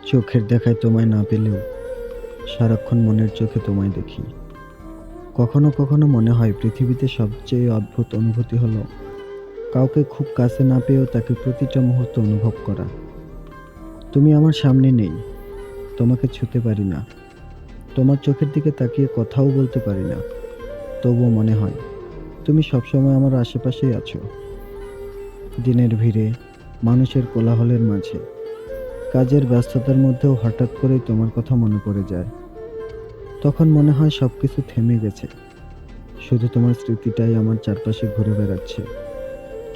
চোখের দেখায় তোমায় না পেলেও সারাক্ষণ মনের চোখে তোমায় দেখি। কখনো কখনো মনে হয় পৃথিবীতে সবচেয়ে অদ্ভুত অনুভূতি হলো কাউকে খুব কাছে না পেয়েও তাকে প্রতিটা মুহূর্ত অনুভব করা। তুমি আমার সামনে নেই, তোমাকে ছুতে পারি না, তোমার চোখের দিকে তাকিয়ে কথাও বলতে পারি না, তবুও মনে হয় তুমি সবসময় আমার আশেপাশেই আছো। দিনের ভিড়ে, মানুষের কোলাহলের মাঝে, কাজের ব্যস্ততার মধ্যেও হঠাৎ করেই তোমার কথা মনে পড়ে যায়। তখন মনে হয় সবকিছু থেমে গেছে, শুধু তোমার স্মৃতিটাই আমার চারপাশে ঘুরে বেড়াচ্ছে।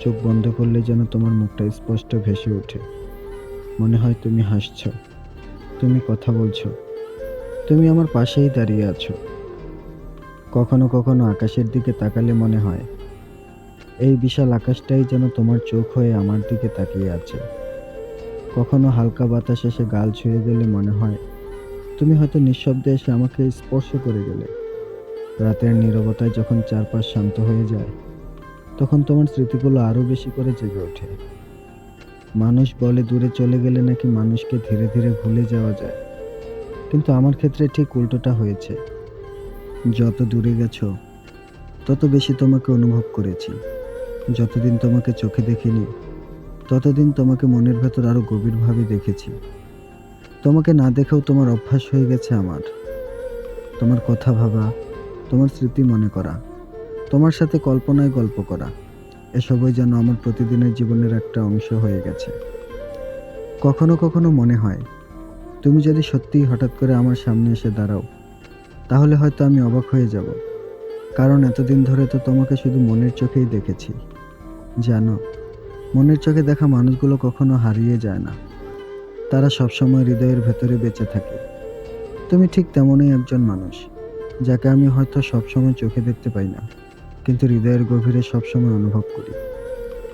চোখ বন্ধ করলে যেন তোমার মুখটা স্পষ্ট ভেসে ওঠে। মনে হয় তুমি হাসছো, তুমি কথা বলছো, তুমি আমার পাশেই দাঁড়িয়ে আছো। কখনো কখনো আকাশের দিকে তাকালে মনে হয় এই বিশাল আকাশটাই যেন তোমার চোখ হয়ে আমার দিকে তাকিয়ে আছে। কখনো হালকা বাতাস এসে গাল ছুঁয়ে গেলে মনে হয় তুমি হয়তো নিঃশব্দে এসে আমাকে স্পর্শ করে গেলে। রাতের নীরবতায় যখন চারপাশ শান্ত হয়ে যায়, তখন তোমার স্মৃতিগুলো আরো বেশি করে জেগে ওঠে। মানুষ বলে দূরে চলে গেলে নাকি মানুষকে ধীরে ধীরে ভুলে যাওয়া যায়, কিন্তু আমার ক্ষেত্রে ঠিক উল্টোটা হয়েছে। যত দূরে গেছো, তত বেশি তোমাকে অনুভব করেছি। যতদিন তোমাকে চোখে দেখিনি, ততদিন তোমাকে মনের ভেতর আরো গভীরভাবে দেখেছি। তোমাকে না দেখেও তোমার অভ্যাস হয়ে গেছে আমার। তোমার কথা ভাবা, তোমার স্মৃতি মনে করা, তোমার সাথে কল্পনায় গল্প করা, এসবই যেন আমার প্রতিদিনের জীবনের একটা অংশ হয়ে গেছে। কখনো কখনো মনে হয় তুমি যদি সত্যিই হঠাৎ করে আমার সামনে এসে দাঁড়াও, তাহলে হয়তো আমি অবাক হয়ে যাব। কারণ এতদিন ধরে তো তোমাকে শুধু মনের চোখেই দেখেছি। জানো, মনের চোখে দেখা মানুষগুলো কখনো হারিয়ে যায় না, তারা সবসময় হৃদয়ের ভেতরে বেঁচে থাকে। তুমি ঠিক তেমনই একজন মানুষ, যাকে আমি হয়তো সবসময় চোখে দেখতে পাই না, কিন্তু হৃদয়ের গভীরে সবসময় অনুভব করি।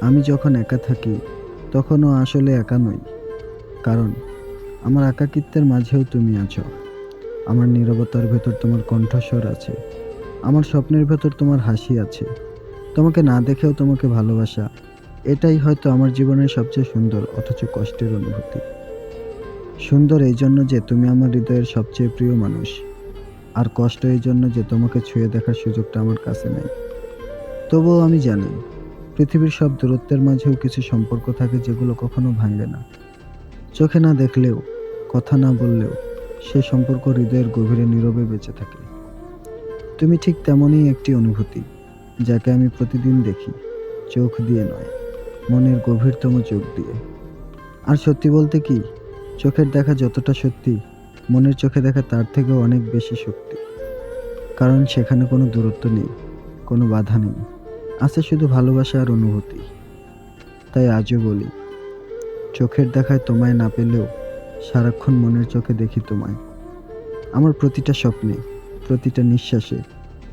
আমি যখন একা থাকি, তখনও আসলে একা নই, কারণ আমার একাকিত্বের মাঝেও তুমি আছো। আমার নীরবতার ভেতর তোমার কণ্ঠস্বর আছে, আমার স্বপ্নের ভেতর তোমার হাসি আছে। তোমাকে না দেখেও তোমাকে ভালোবাসা, এটাই হয়তো আমার জীবনের সবচেয়ে সুন্দর অথচ কষ্টের অনুভূতি। সুন্দর এই জন্য যে তুমি আমার হৃদয়ের সবচেয়ে প্রিয় মানুষ, আর কষ্ট এই জন্য যে তোমাকে ছুঁয়ে দেখার সুযোগটা আমার কাছে নেই। তবুও আমি জানি, পৃথিবীর সব দূরত্বের মাঝেও কিছু সম্পর্ক থাকে যেগুলো কখনো ভাঙে না। চোখে না দেখলেও, কথা না বললেও, সেই সম্পর্ক হৃদয়ের গভীরে নীরবে বেঁচে থাকে। তুমি ঠিক তেমনই একটি অনুভূতি, যাকে আমি প্রতিদিন দেখি, চোখ দিয়ে নয়, মনের গভীরতম চোখ দিয়ে। আর সত্যি বলতে কি, চোখের দেখা যতটা সত্যি, মনের চোখে দেখা তার থেকেও অনেক বেশি শক্তি। কারণ সেখানে কোনো দূরত্ব নেই, কোনো বাধা নেই, আছে শুধু ভালোবাসা আর অনুভূতি। তাই আজও বলি, চোখের দেখায় তোমায় না পেলেও সারাক্ষণ মনের চোখে দেখি তোমায়। আমার প্রতিটা স্বপ্নে, প্রতিটা নিঃশ্বাসে,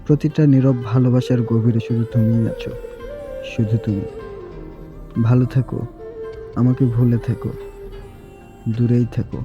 প্রতিটা নীরব ভালোবাসার গভীরে শুধু তুমিই আছো, শুধু তুমি। ভালো থেকো, আমাকে ভুলে থেকো, দূরেই থেকো।